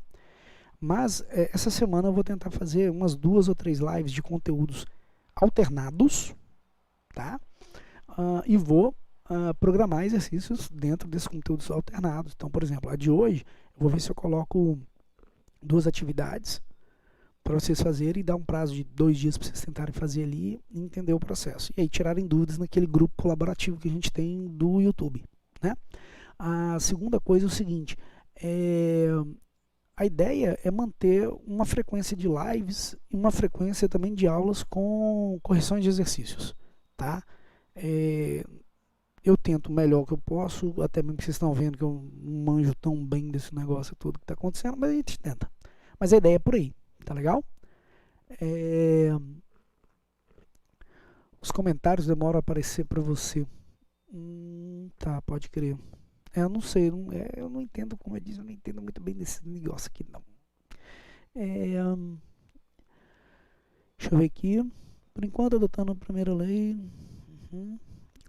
Mas essa semana eu vou tentar fazer umas 2 ou 3 lives de conteúdos alternados, tá? E vou programar exercícios dentro desses conteúdos alternados. Então, por exemplo, a de hoje, eu vou ver se eu coloco 2 atividades para vocês fazerem e dar um prazo de 2 dias para vocês tentarem fazer ali e entender o processo. E aí tirarem dúvidas naquele grupo colaborativo que a gente tem do YouTube, né? A segunda coisa é o seguinte, a ideia é manter uma frequência de lives e uma frequência também de aulas com correções de exercícios, tá? Eu tento o melhor que eu posso, até mesmo que vocês estão vendo que eu não manjo tão bem desse negócio todo que está acontecendo, mas a gente tenta. Mas a ideia é por aí, tá legal? Os comentários demoram a aparecer para você. Tá, pode crer. Eu não sei, eu não entendo, como eu disse, eu não entendo muito bem desse negócio aqui não. Deixa eu ver aqui. Por enquanto, adotando a primeira lei, o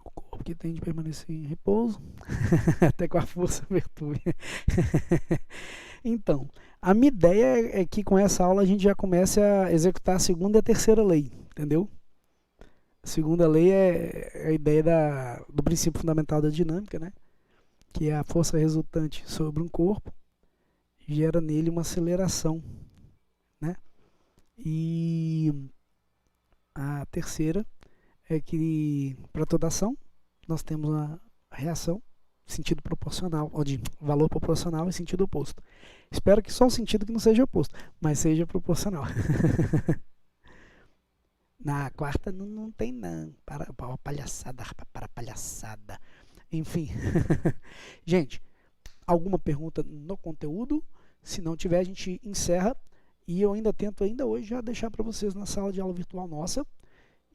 corpo que tem de permanecer em repouso, até com a força virtude. Então, a minha ideia é que com essa aula a gente já comece a executar a segunda e a terceira lei, entendeu? A segunda lei é a ideia do princípio fundamental da dinâmica, né? Que é a força resultante sobre um corpo gera nele uma aceleração, né? E a terceira é que para toda ação nós temos uma reação sentido proporcional, ou de valor proporcional em sentido oposto. Espero que só o sentido que não seja oposto, mas seja proporcional. Na quarta não tem não. Para palhaçada, para palhaçada. Enfim. Gente, alguma pergunta no conteúdo? Se não tiver, a gente encerra. E eu ainda tento, ainda hoje, já deixar para vocês na sala de aula virtual nossa.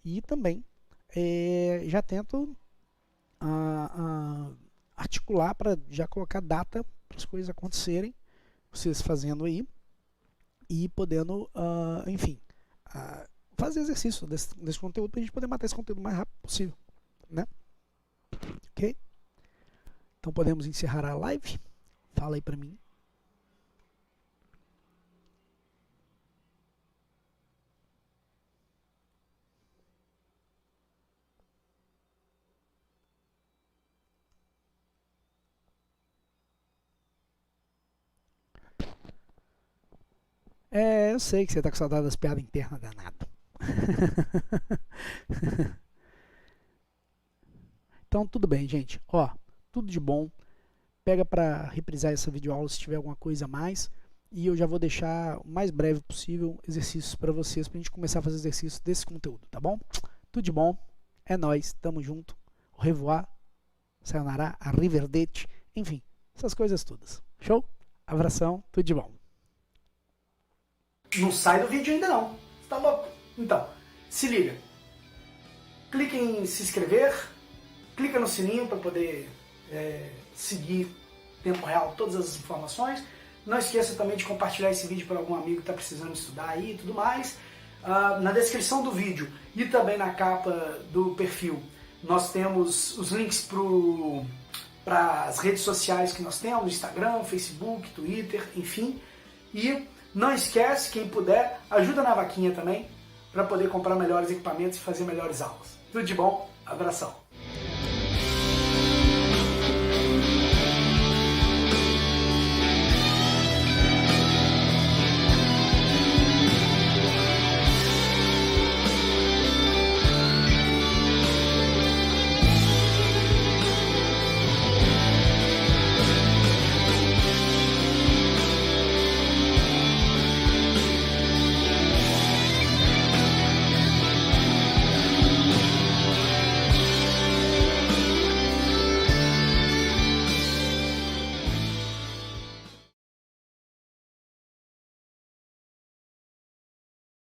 E também já tento articular para já colocar data para as coisas acontecerem. Vocês fazendo aí. E podendo, enfim, fazer exercício desse conteúdo para a gente poder matar esse conteúdo o mais rápido possível, né? Ok? Então podemos encerrar a live. Fala aí para mim. Eu sei que você tá com saudade das piadas internas, danado. Então tudo bem, gente. Ó, tudo de bom. Pega para reprisar essa videoaula se tiver alguma coisa a mais. E eu já vou deixar o mais breve possível exercícios para vocês, pra gente começar a fazer exercícios desse conteúdo, tá bom? Tudo de bom. É nóis, tamo junto. Au revoir, sayonara, arrivederci, enfim, essas coisas todas. Show? Abração, tudo de bom. Não sai do vídeo ainda não. Você tá louco? Então, se liga. Clique em se inscrever, clica no sininho para poder seguir em tempo real todas as informações. Não esqueça também de compartilhar esse vídeo para algum amigo que está precisando estudar aí e tudo mais. Na descrição do vídeo e também na capa do perfil nós temos os links para as redes sociais que nós temos, Instagram, Facebook, Twitter, enfim. E não esquece, quem puder, ajuda na vaquinha também para poder comprar melhores equipamentos e fazer melhores aulas. Tudo de bom, abração!